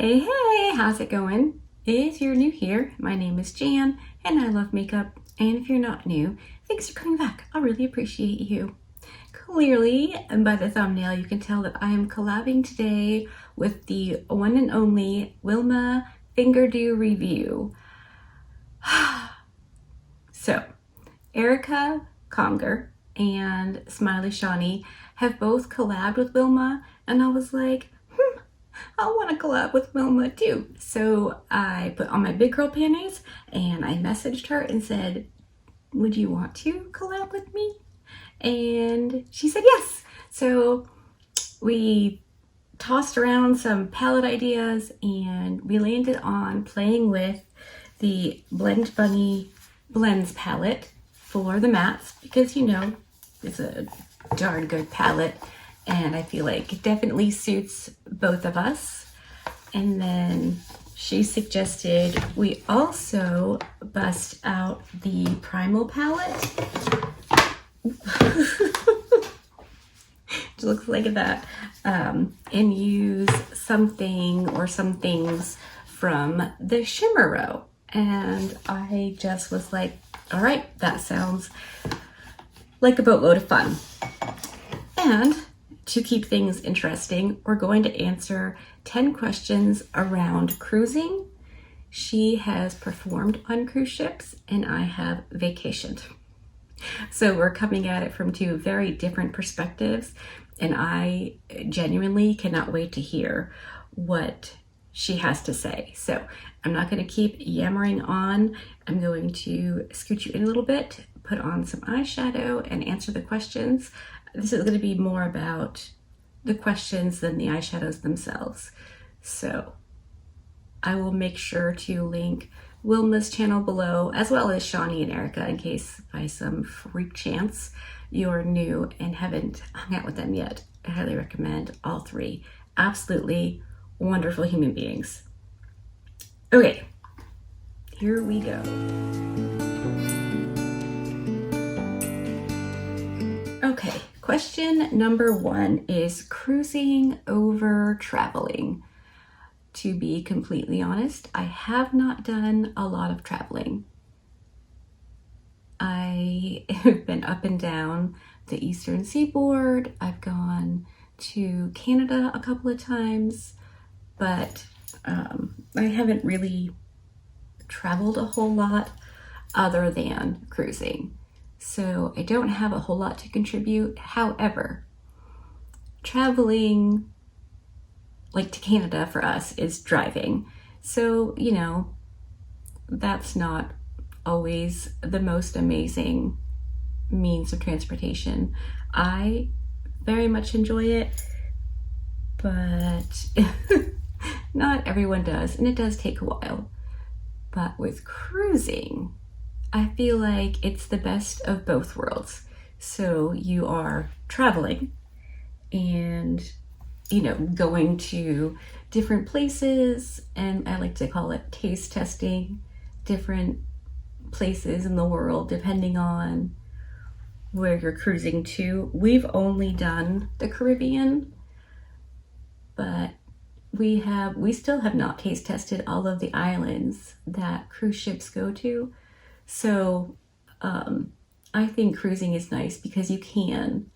Hey, how's it going? If you're new here, my name is Jan and I love makeup. And if you're not new, thanks for coming back. I really appreciate you. Clearly, and by the thumbnail, you can tell that I am collabing today with the one and only Wilma Fingerdo Review. So, Erica Conger and Smiley Shawnee have both collabed with Wilma, and I was like, I want to collab with Wilma too. So I put on my big girl panties and I messaged her and said, would you want to collab with me? And she said yes. So we tossed around some palette ideas and we landed on playing with the Blend Bunny Blends palette for the mattes because, you know, it's a darn good palette and I feel like it definitely suits both of us. And then she suggested we also bust out the Primal palette. It looks like that. And use something or some things from the Shimmer row. And I just was like, all right, that sounds like a boatload of fun. And to keep things interesting, we're going to answer 10 questions around cruising. She has performed on cruise ships and I have vacationed. So we're coming at it from two very different perspectives and I genuinely cannot wait to hear what she has to say. So I'm not going to keep yammering on. I'm going to scoot you in a little bit, put on some eyeshadow and answer the questions. This is going to be more about the questions than the eyeshadows themselves. So I will make sure to link Wilma's channel below, as well as Shawnee and Erica, in case by some freak chance you're new and haven't hung out with them yet. I highly recommend all three. Absolutely wonderful human beings. Okay, here we go. Okay, question number one is cruising over traveling. To be completely honest, I have not done a lot of traveling. I have been up and down the eastern seaboard. I've gone to Canada a couple of times, but I haven't really traveled a whole lot other than cruising. So I don't have a whole lot to contribute. However, traveling like to Canada for us is driving. So, you know, that's not always the most amazing means of transportation. I very much enjoy it, but not everyone does, and it does take a while. But with cruising, I feel like it's the best of both worlds. So you are traveling and, you know, going to different places, and I like to call it taste testing different places in the world depending on where you're cruising to. We've only done the Caribbean, but we still have not taste tested all of the islands that cruise ships go to. So I think cruising is nice because you can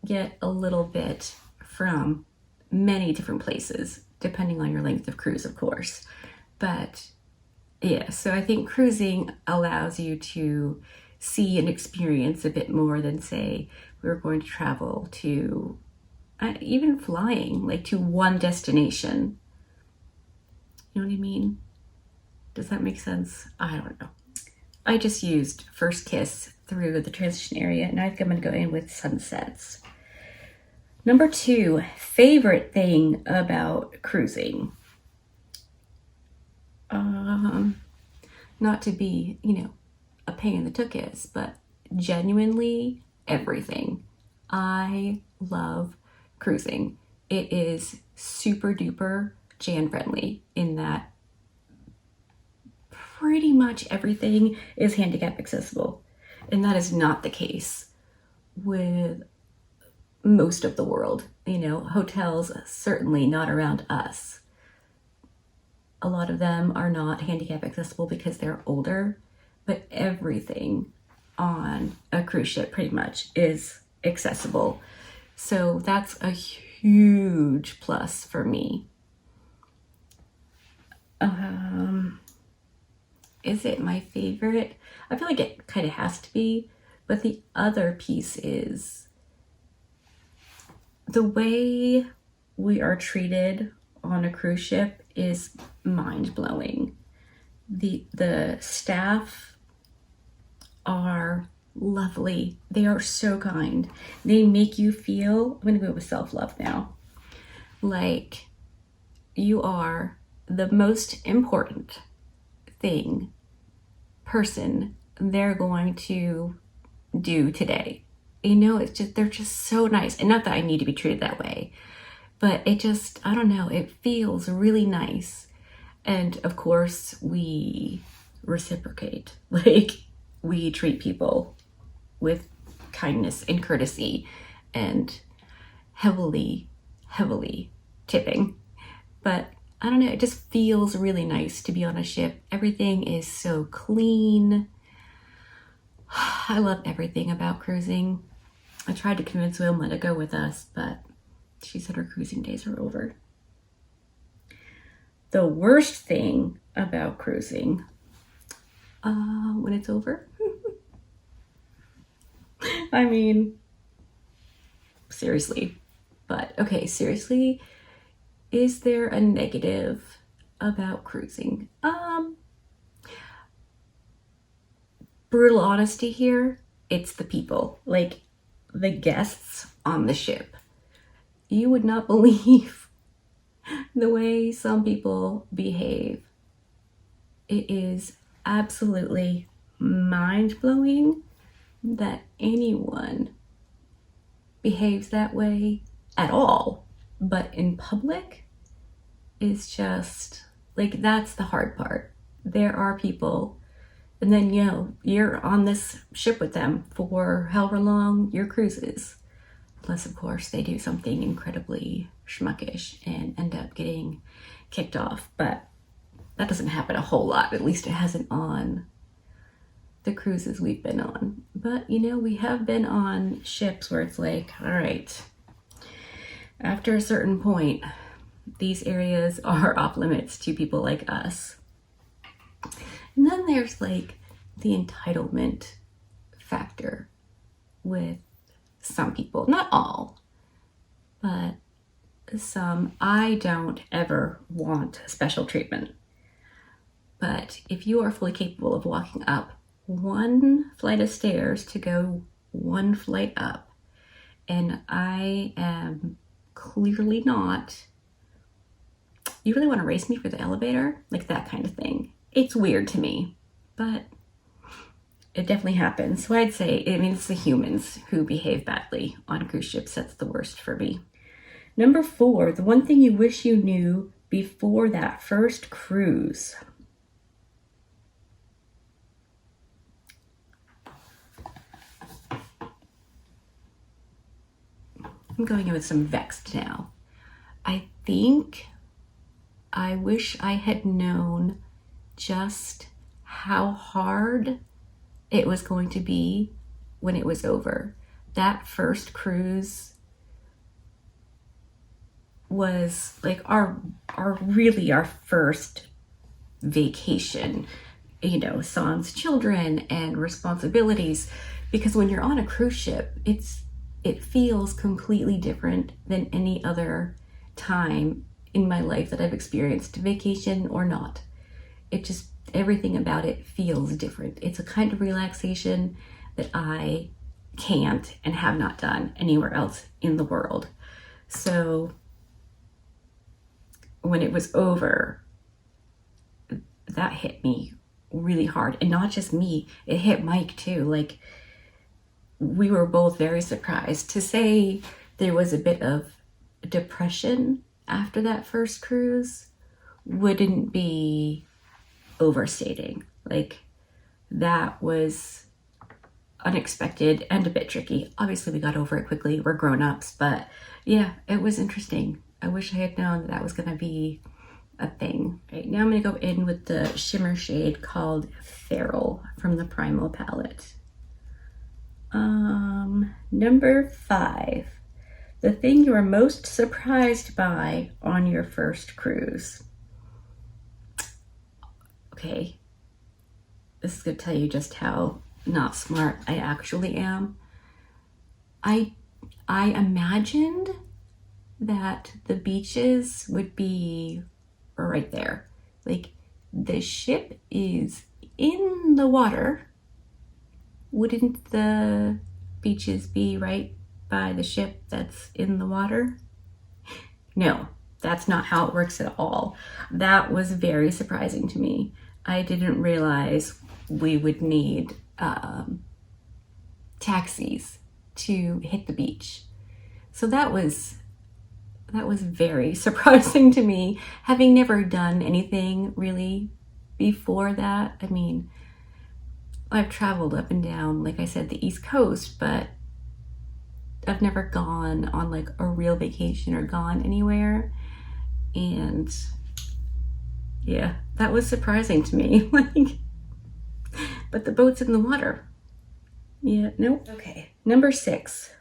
get a little bit from many different places, depending on your length of cruise, of course. But yeah, so I think cruising allows you to see and experience a bit more than, say, we were going to travel to, even flying, like to one destination. You know what I mean? Does that make sense? I don't know. I just used First Kiss through the transition area, and I think I'm going to go in with Sunsets. Number two, favorite thing about cruising. Not to be, you know, a pain in the tuchus, but genuinely everything. I love cruising. It is super duper Jan friendly in that pretty much everything is handicap accessible. And that is not the case with most of the world. You know, hotels, certainly not around us. A lot of them are not handicap accessible because they're older, but everything on a cruise ship pretty much is accessible. So that's a huge plus for me. Is it my favorite? I feel like it kind of has to be, but the other piece is the way we are treated on a cruise ship is mind-blowing. The staff are lovely. They are so kind. They make you feel, I'm gonna go with self-love now, like you are the most important person they're going to do today. You know, it's just, they're just so nice. And not that I need to be treated that way, but it just, I don't know, it feels really nice. And of course, we reciprocate. Like, we treat people with kindness and courtesy and heavily tipping. But I don't know, it just feels really nice to be on a ship. Everything is so clean. I love everything about cruising. I tried to convince Wilma to go with us, but she said her cruising days are over. The worst thing about cruising, when it's over, I mean, seriously, but okay, seriously, is there a negative about cruising? Brutal honesty here, it's the people, like the guests on the ship. You would not believe the way some people behave. It is absolutely mind-blowing that anyone behaves that way at all. But in public, it's just, like, that's the hard part. There are people, and then, you know, you're on this ship with them for however long your cruise is. Plus, of course, they do something incredibly schmuckish and end up getting kicked off. But that doesn't happen a whole lot. At least it hasn't on the cruises we've been on. But, you know, we have been on ships where it's like, all right, after a certain point, these areas are off limits to people like us. And then there's like the entitlement factor with some people, not all, but some. I don't ever want special treatment. But if you are fully capable of walking up one flight of stairs to go one flight up, and I am clearly not, you really want to race me for the elevator? Like that kind of thing. It's weird to me, but it definitely happens. So I'd say, I mean, it's the humans who behave badly on cruise ships. That's the worst for me. Number 4, the one thing you wish you knew before that first cruise. I'm going in with some vexed now. I think I wish I had known just how hard it was going to be when it was over. That first cruise was like our first vacation, you know, sans children and responsibilities. Because when you're on a cruise ship, it feels completely different than any other time in my life that I've experienced, vacation or not. It just, everything about it feels different. It's a kind of relaxation that I can't and have not done anywhere else in the world. So when it was over, that hit me really hard. And not just me, it hit Mike too. Like, we were both very surprised. To say there was a bit of depression after that first cruise wouldn't be overstating. Like, that was unexpected and a bit tricky. Obviously, we got over it quickly. We're grown-ups, but yeah, it was interesting. I wish I had known that was going to be a thing. Right, now I'm gonna go in with the shimmer shade called Feral from the Primal palette. Number 5, the thing you are most surprised by on your first cruise. Okay, this is gonna tell you just how not smart I actually am. I imagined that the beaches would be right there. Like, the ship is in the water. Wouldn't the beaches be right by the ship that's in the water? No, that's not how it works at all. That was very surprising to me. I didn't realize we would need taxis to hit the beach. So that was very surprising to me, having never done anything really before that. I mean, I've traveled up and down, like I said, the East Coast, but I've never gone on like a real vacation or gone anywhere. And yeah, that was surprising to me. Like, but the boat's in the water. Yeah, nope. Okay, number 6.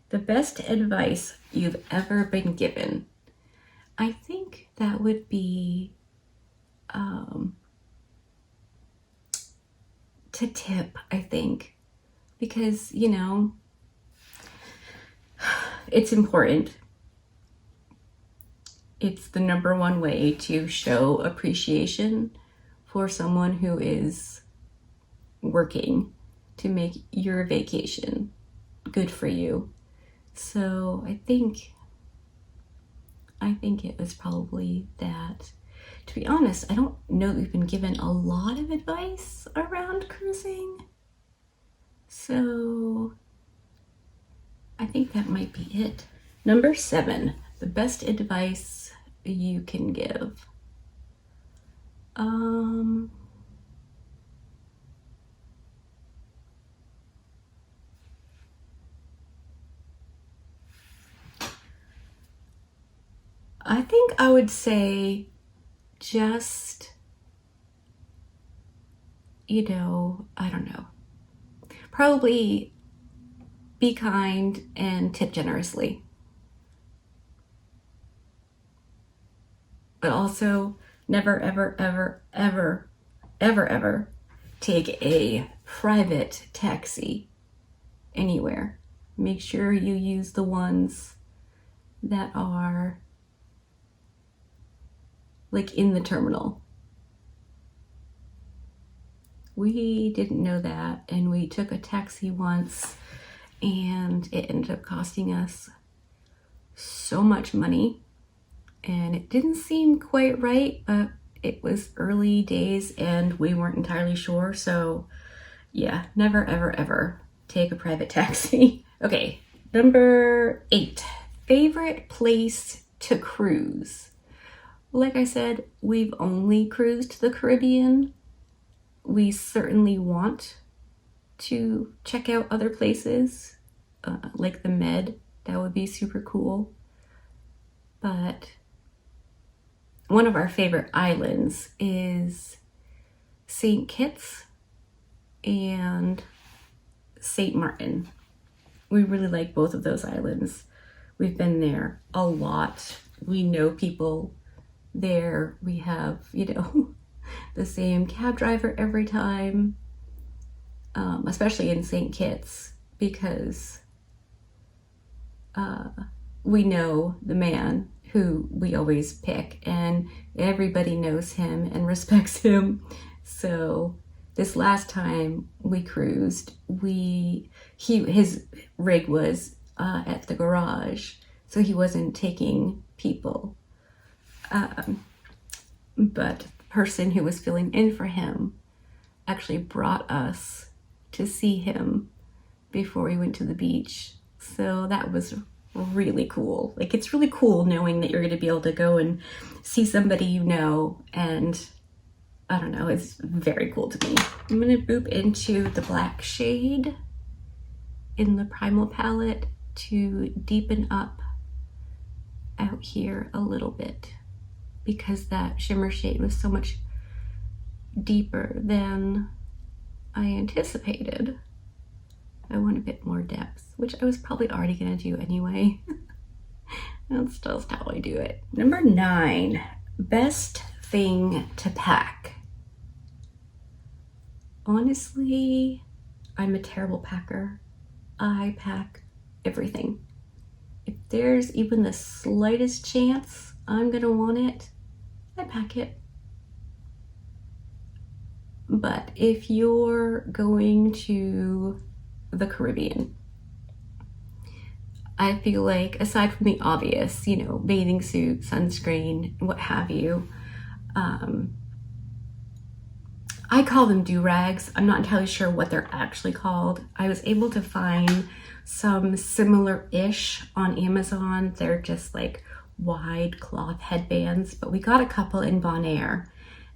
The best advice you've ever been given. I think that would be to tip, I think, because, you know, it's important. It's the number one way to show appreciation for someone who is working to make your vacation good for you. So I think it was probably that. To be honest, I don't know that we've been given a lot of advice around cruising. So I think that might be it. Number 7, the best advice you can give. I think I would say just, you know, I don't know. Probably be kind and tip generously. But also never, ever, ever, ever, ever, ever take a private taxi anywhere. Make sure you use the ones that are like in the terminal. We didn't know that, and we took a taxi once and it ended up costing us so much money, and it didn't seem quite right, but it was early days and we weren't entirely sure. So yeah, never, ever, ever take a private taxi. Okay, number 8, favorite place to cruise. Like I said, we've only cruised the Caribbean. We certainly want to check out other places, like the Med. That would be super cool. But one of our favorite islands is St. Kitts and St. Martin. We really like both of those islands. We've been there a lot. We know people there. We have, you know, the same cab driver every time, especially in St. Kitts, because we know the man who we always pick, and everybody knows him and respects him. So this last time we cruised, his rig was at the garage, so he wasn't taking people. But the person who was filling in for him actually brought us to see him before we went to the beach. So that was really cool. Like, it's really cool knowing that you're going to be able to go and see somebody you know, and I don't know, it's very cool to me. I'm going to boop into the black shade in the Primal palette to deepen up out here a little bit. because that shimmer shade was so much deeper than I anticipated. I want a bit more depth, which I was probably already gonna do anyway. That's just how I do it. Number 9, best thing to pack. Honestly, I'm a terrible packer. I pack everything. If there's even the slightest chance I'm gonna want it, I pack it. But if you're going to the Caribbean, I feel like aside from the obvious, you know, bathing suit, sunscreen, what have you, I call them do-rags. I'm not entirely sure what they're actually called. I was able to find some similar-ish on Amazon. They're just like wide cloth headbands, but we got a couple in Bonaire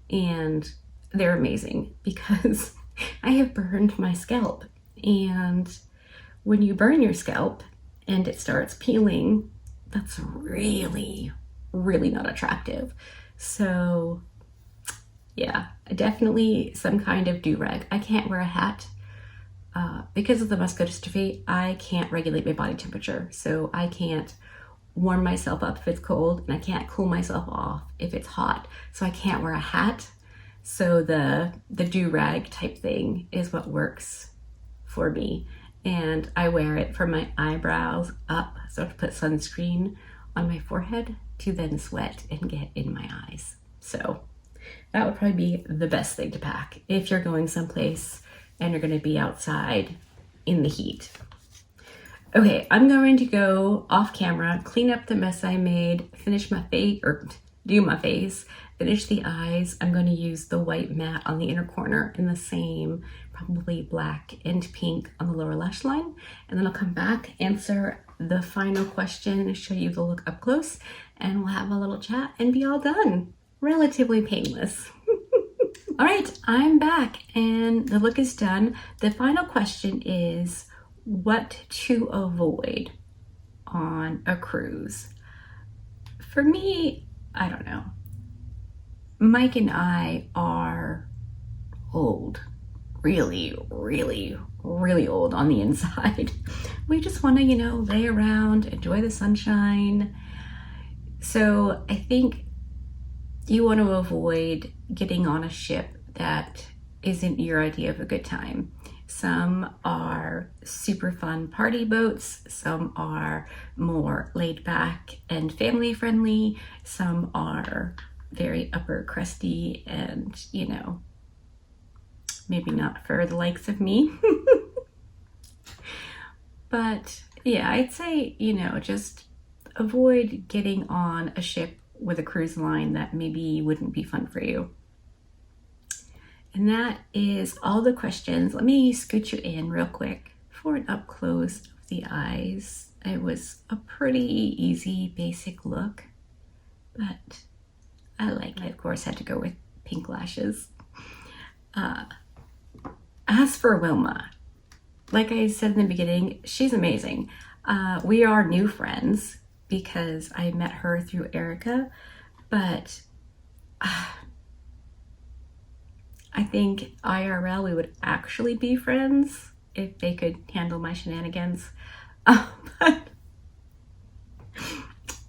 and they're amazing because I have burned my scalp. And when you burn your scalp and it starts peeling, that's really, really not attractive. So yeah, definitely some kind of do-rag. I can't wear a hat. Because of the muscular dystrophy, I can't regulate my body temperature. So I can't warm myself up if it's cold, and I can't cool myself off if it's hot. So I can't wear a hat. So the do-rag type thing is what works for me. And I wear it from my eyebrows up. So I have to put sunscreen on my forehead to then sweat and get in my eyes. So that would probably be the best thing to pack if you're going someplace and you're going to be outside in the heat. Okay, I'm going to go off camera, clean up the mess I made, finish my face, or do my face, finish the eyes. I'm going to use the white matte on the inner corner and the same, probably black and pink on the lower lash line. And then I'll come back, answer the final question, show you the look up close, and we'll have a little chat and be all done. Relatively painless. All right, I'm back and the look is done. The final question is what to avoid on a cruise. For me, I don't know. Mike and I are old, really, really, really old on the inside. We just want to, you know, lay around, enjoy the sunshine. So I think you want to avoid getting on a ship that isn't your idea of a good time. Some are super fun party boats, some are more laid back and family friendly, some are very upper crusty and, you know, maybe not for the likes of me. But yeah, I'd say, you know, just avoid getting on a ship with a cruise line that maybe wouldn't be fun for you. And that is all the questions. Let me scoot you in real quick for an up close of the eyes. It was a pretty easy, basic look, but I of course, had to go with pink lashes. As for Wilma, like I said in the beginning, she's amazing. We are new friends because I met her through Erica, but I think IRL we would actually be friends if they could handle my shenanigans. But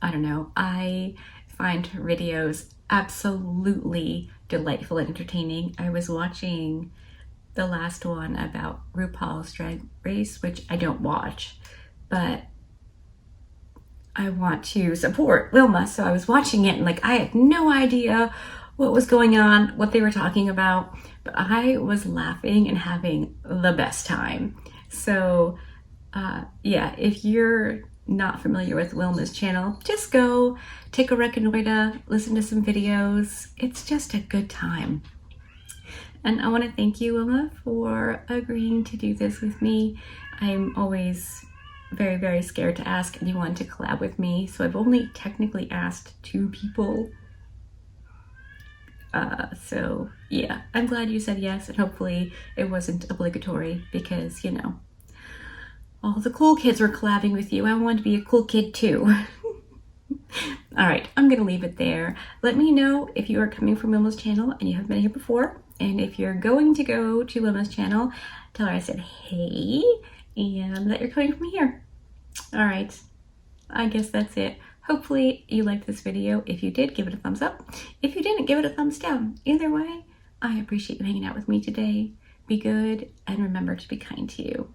I don't know. I find her videos absolutely delightful and entertaining. I was watching the last one about RuPaul's Drag Race, which I don't watch, but I want to support Wilma. So I was watching it and like I had no idea what was going on, what they were talking about, but I was laughing and having the best time. So yeah, if you're not familiar with Wilma's channel, just go take a reconnoiter, listen to some videos. It's just a good time. And I want to thank you, Wilma, for agreeing to do this with me. I'm always very, very scared to ask anyone to collab with me, so I've only technically asked 2 people. So yeah, I'm glad you said yes, and hopefully it wasn't obligatory because, you know, all the cool kids were collabing with you. I wanted to be a cool kid too. All right, I'm gonna leave it there. Let me know if you are coming from Wilma's channel and you have been here before. And if you're going to go to Wilma's channel, tell her I said hey and that you're coming from here. All right, I guess that's it. Hopefully you liked this video. If you did, give it a thumbs up. If you didn't, give it a thumbs down. Either way, I appreciate you hanging out with me today. Be good and remember to be kind to you.